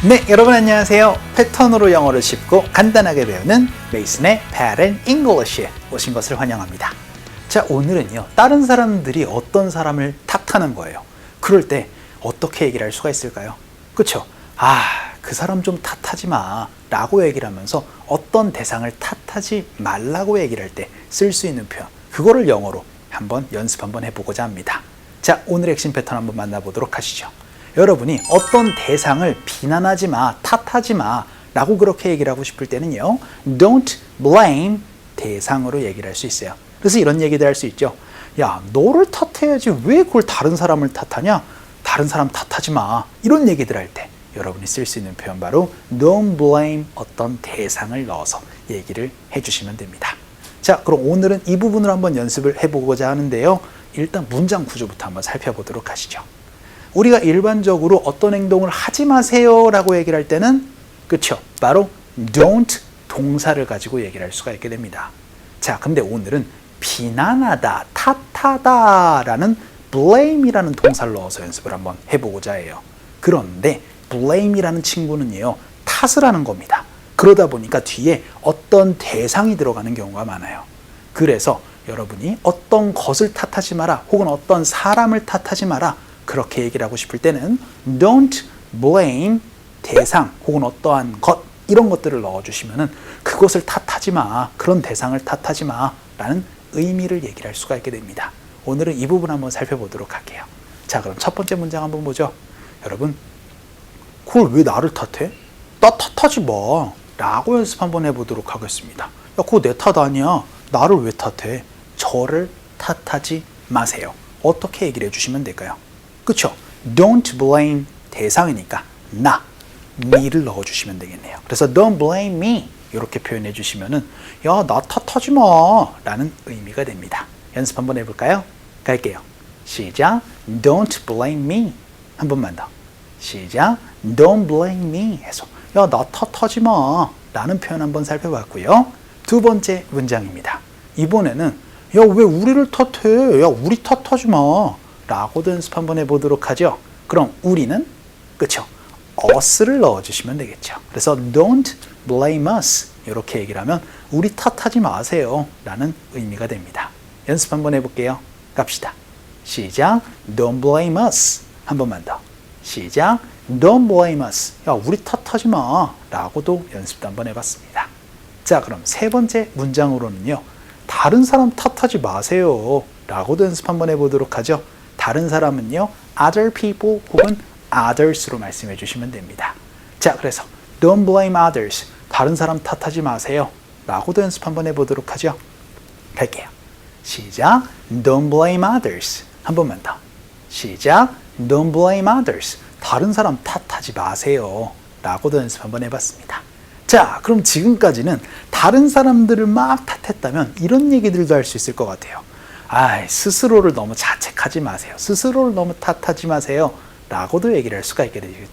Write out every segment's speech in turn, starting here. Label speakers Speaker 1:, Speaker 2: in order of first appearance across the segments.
Speaker 1: 네, 여러분 안녕하세요. 패턴으로 영어를 쉽고 간단하게 배우는 메이슨의 Pattern English에 오신 것을 환영합니다. 자, 오늘은요, 다른 사람들이 어떤 사람을 탓하는 거예요. 그럴 때 어떻게 얘기를 할 수가 있을까요? 그쵸? 그 사람 좀 탓하지 마 라고 얘기를 하면서 어떤 대상을 탓하지 말라고 얘기를 할 때 쓸 수 있는 표현, 그거를 영어로 연습 한번 해보고자 합니다. 자, 오늘의 핵심 패턴 한번 만나보도록 하시죠. 여러분이 어떤 대상을 비난하지 마, 탓하지 마 라고 그렇게 얘기를 하고 싶을 때는요, don't blame 대상으로 얘기를 할 수 있어요. 그래서 이런 얘기도 할 수 있죠. 야, 너를 탓해야지 왜 그걸 다른 사람을 탓하냐? 다른 사람 탓하지 마. 이런 얘기들 할 때 여러분이 쓸 수 있는 표현 바로 don't blame 어떤 대상을 넣어서 얘기를 해주시면 됩니다. 자, 그럼 오늘은 이 부분을 한번 연습을 해보고자 하는데요. 일단 문장 구조부터 한번 살펴보도록 하시죠. 우리가 일반적으로 어떤 행동을 하지 마세요 라고 얘기를 할 때는 그쵸? 바로 don't 동사를 가지고 얘기를 할 수가 있게 됩니다. 자, 근데 오늘은 비난하다, 탓하다 라는 blame이라는 동사를 넣어서 연습을 한번 해보고자 해요. 그런데 blame이라는 친구는요, 탓을 하는 겁니다. 그러다 보니까 뒤에 어떤 대상이 들어가는 경우가 많아요. 그래서 여러분이 어떤 것을 탓하지 마라 혹은 어떤 사람을 탓하지 마라 그렇게 얘기를 하고 싶을 때는 don't blame 대상 혹은 어떠한 것 이런 것들을 넣어주시면은 그것을 탓하지 마, 그런 대상을 탓하지 마 라는 의미를 얘기를 할 수가 있게 됩니다. 오늘은 이 부분 한번 살펴보도록 할게요. 자, 그럼 첫 번째 문장 한번 보죠. 여러분, 그걸 왜 나를 탓해? 나 탓하지 마 라고 연습 한번 해보도록 하겠습니다. 야, 그거 내 탓 아니야. 나를 왜 탓해? 저를 탓하지 마세요. 어떻게 얘기를 해주시면 될까요? 그쵸? Don't blame 대상이니까 나, me를 넣어주시면 되겠네요. 그래서 don't blame me 이렇게 표현해 주시면은 야, 나 탓하지 마 라는 의미가 됩니다. 연습 한번 해볼까요? 갈게요. 시작. Don't blame me. 한 번만 더. 시작. Don't blame me 해서 야, 나 탓하지 마 라는 표현 한번 살펴봤고요. 두 번째 문장입니다. 이번에는 야, 왜 우리를 탓해? 야, 우리 탓하지 마 라고도 연습 한번 해보도록 하죠. 그럼 우리는 그쵸? us를 넣어주시면 되겠죠. 그래서 don't blame us 이렇게 얘기를 하면 우리 탓하지 마세요 라는 의미가 됩니다. 연습 한번 해볼게요. 갑시다. 시작. Don't blame us. 한 번만 더. 시작. Don't blame us. 야, 우리 탓하지 마 라고도 연습도 한번 해봤습니다. 자, 그럼 세 번째 문장으로는요, 다른 사람 탓하지 마세요 라고도 연습 한번 해보도록 하죠. 다른 사람은요, other people 혹은 others로 말씀해 주시면 됩니다. 자, 그래서 don't blame others, 다른 사람 탓하지 마세요 라고도 연습 한번 해보도록 하죠. 갈게요. 시작. Don't blame others. 한 번만 더. 시작. Don't blame others. 다른 사람 탓하지 마세요 라고도 연습 한번 해봤습니다. 자, 그럼 지금까지는 다른 사람들을 막 탓했다면 이런 얘기들도 할 수 있을 것 같아요. 스스로를 너무 자책하지 마세요. 스스로를 너무 탓하지 마세요 라고도 얘기를 할 수가 있게 되겠죠.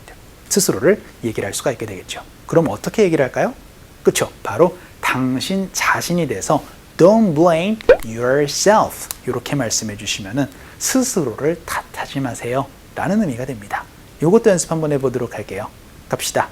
Speaker 1: 스스로를 얘기를 할 수가 있게 되겠죠. 그럼 어떻게 얘기를 할까요? 그쵸? 바로 당신 자신이 돼서 don't blame yourself 이렇게 말씀해 주시면은 스스로를 탓하지 마세요 라는 의미가 됩니다. 이것도 연습 한번 해보도록 할게요. 갑시다.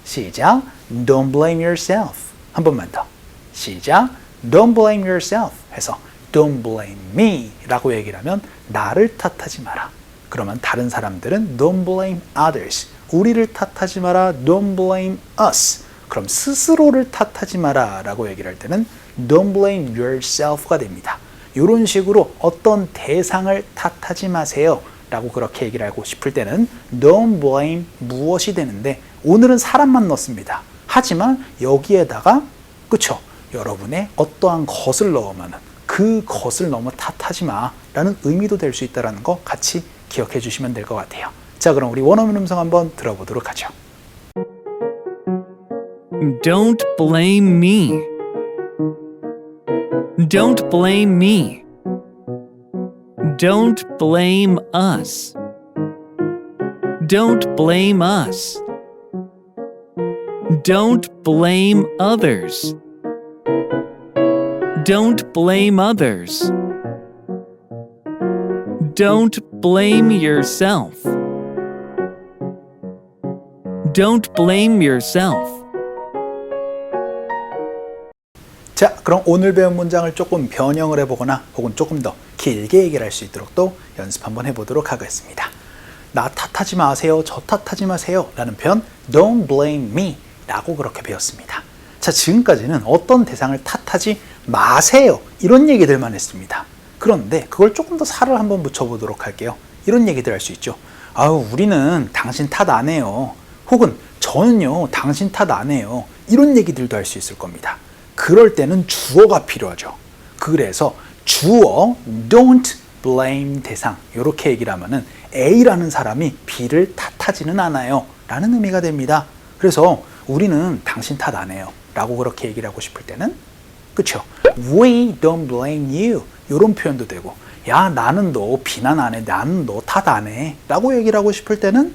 Speaker 1: 시작. Don't blame yourself. 한 번만 더. 시작. Don't blame yourself 해서 Don't blame me 라고 얘기를 하면 나를 탓하지 마라. 그러면 다른 사람들은 Don't blame others. 우리를 탓하지 마라. Don't blame us. 그럼 스스로를 탓하지 마라 라고 얘기를 할 때는 Don't blame yourself가 됩니다. 이런 식으로 어떤 대상을 탓하지 마세요 라고 그렇게 얘기를 하고 싶을 때는 Don't blame 무엇이 되는데 오늘은 사람만 넣습니다. 하지만 여기에다가 그쵸? 여러분의 어떠한 것을 넣으면 그 것을 너무 탓하지 마 라는 의미도 될 수 있다는 거 같이 기억해 주시면 될 것 같아요. 자, 그럼 우리 원어민 음성 한번 들어보도록 하죠.
Speaker 2: Don't blame me. Don't blame me. Don't blame us. Don't blame us. Don't blame others. Don't blame others. Don't blame yourself. Don't blame yourself.
Speaker 1: 자, 그럼 오늘 배운 문장을 조금 변형을 해보거나 혹은 조금 더 길게 얘기를 할 수 있도록 또 연습 한번 해보도록 하겠습니다. 나 탓하지 마세요, 저 탓하지 마세요 라는 표현 Don't blame me 라고 그렇게 배웠습니다. 자, 지금까지는 어떤 대상을 탓하지 마세요 이런 얘기들만 했습니다. 그런데 그걸 조금 더 살을 한번 붙여보도록 할게요. 이런 얘기들 할 수 있죠. 아유, 우리는 당신 탓 안 해요. 혹은 저는요 당신 탓 안 해요. 이런 얘기들도 할 수 있을 겁니다. 그럴 때는 주어가 필요하죠. 그래서 주어 don't blame 대상 이렇게 얘기를 하면은 A라는 사람이 B를 탓하지는 않아요 라는 의미가 됩니다. 그래서 우리는 당신 탓 안 해요 라고 그렇게 얘기를 하고 싶을 때는 그쵸? We don't blame you 이런 표현도 되고 야 나는 너 비난 안 해 나는 너 탓 안 해 라고 얘기를 하고 싶을 때는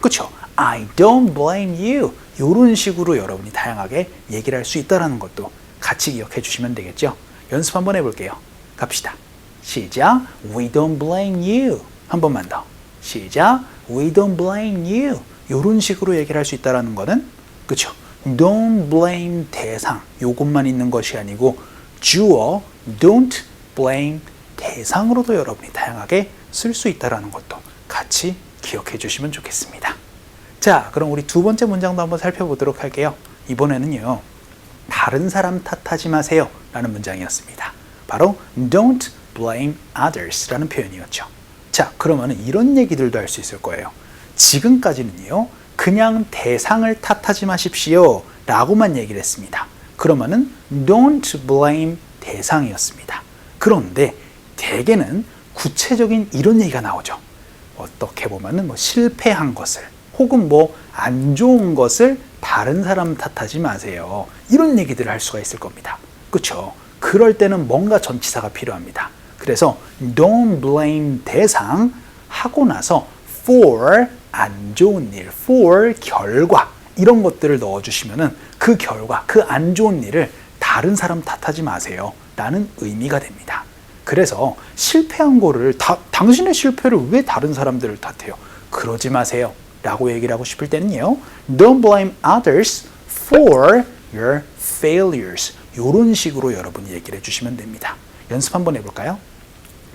Speaker 1: 그쵸? I don't blame you 이런 식으로 여러분이 다양하게 얘기를 할 수 있다는 것도 같이 기억해 주시면 되겠죠? 연습 한번 해볼게요. 갑시다. 시작. We don't blame you. 한 번만 더. 시작. We don't blame you. 이런 식으로 얘기를 할 수 있다는 거는 그쵸? Don't blame 대상 요것만 있는 것이 아니고 주어 don't blame 대상으로도 여러분이 다양하게 쓸 수 있다는 것도 같이 기억해 주시면 좋겠습니다. 자, 그럼 우리 두 번째 문장도 한번 살펴보도록 할게요. 이번에는요. 다른 사람 탓하지 마세요 라는 문장이었습니다. 바로 don't blame others 라는 표현이었죠. 자, 그러면 이런 얘기들도 할 수 있을 거예요. 지금까지는요. 그냥 대상을 탓하지 마십시오 라고만 얘기를 했습니다. 그러면은 don't blame 대상이었습니다. 그런데 대개는 구체적인 이런 얘기가 나오죠. 어떻게 보면은 뭐 실패한 것을 혹은 뭐 안 좋은 것을 다른 사람 탓하지 마세요. 이런 얘기들을 할 수가 있을 겁니다. 그렇죠? 그럴 때는 뭔가 전치사가 필요합니다. 그래서 don't blame 대상 하고 나서 for 안 좋은 일, for 결과 이런 것들을 넣어주시면은 그 결과, 그 안 좋은 일을 다른 사람 탓하지 마세요 라는 의미가 됩니다. 그래서 실패한 거를 당신의 실패를 왜 다른 사람들을 탓해요? 그러지 마세요 라고 얘기를 하고 싶을 때는요. Don't blame others for your failures. 이런 식으로 여러분이 얘기를 해주시면 됩니다. 연습 한번 해볼까요?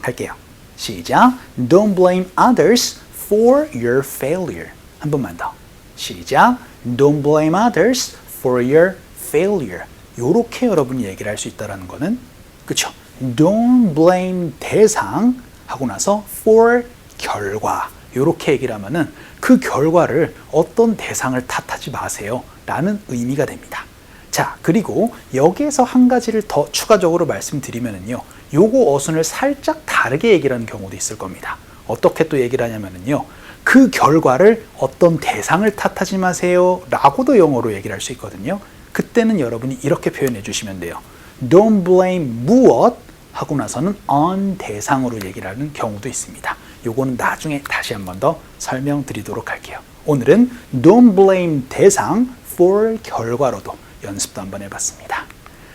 Speaker 1: 갈게요. 시작. Don't blame others for your failure. 한 번만 더. 시작. Don't blame others for your failure. 이렇게 여러분이 얘기를 할 수 있다는 거는 그쵸? Don't blame 대상 하고 나서 for 결과 이렇게 얘기를 하면은 그 결과를 어떤 대상을 탓하지 마세요 라는 의미가 됩니다. 자, 그리고 여기에서 한 가지를 더 추가적으로 말씀드리면은요. 요거 어순을 살짝 다르게 얘기를 하는 경우도 있을 겁니다. 어떻게 또 얘기를 하냐면은요. 그 결과를 어떤 대상을 탓하지 마세요 라고도 영어로 얘기를 할 수 있거든요. 그때는 여러분이 이렇게 표현해 주시면 돼요. Don't blame 무엇 하고 나서는 on 대상으로 얘기를 하는 경우도 있습니다. 요거는 나중에 다시 한 번 더 설명드리도록 할게요. 오늘은 don't blame 대상 for 결과로도 연습도 한번 해봤습니다.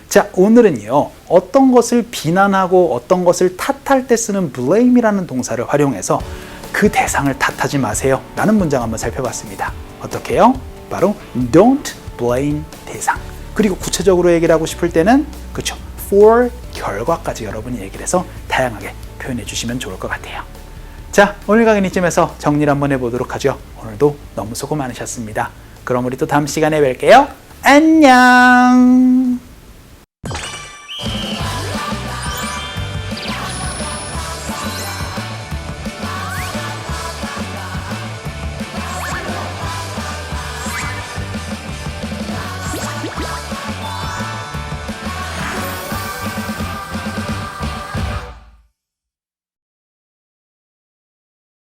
Speaker 1: 자, 오늘은요. 어떤 것을 비난하고 어떤 것을 탓할 때 쓰는 blame이라는 동사를 활용해서 그 대상을 탓하지 마세요 라는 문장 한번 살펴봤습니다. 어떻게 해요? 바로 don't blame 대상. 그리고 구체적으로 얘기를 하고 싶을 때는 그쵸? for 결과까지 여러분이 얘기를 해서 다양하게 표현해 주시면 좋을 것 같아요. 자, 오늘 강의는 이쯤에서 정리를 한번 해보도록 하죠. 오늘도 너무 수고 많으셨습니다. 그럼 우리 또 다음 시간에 뵐게요. 안녕!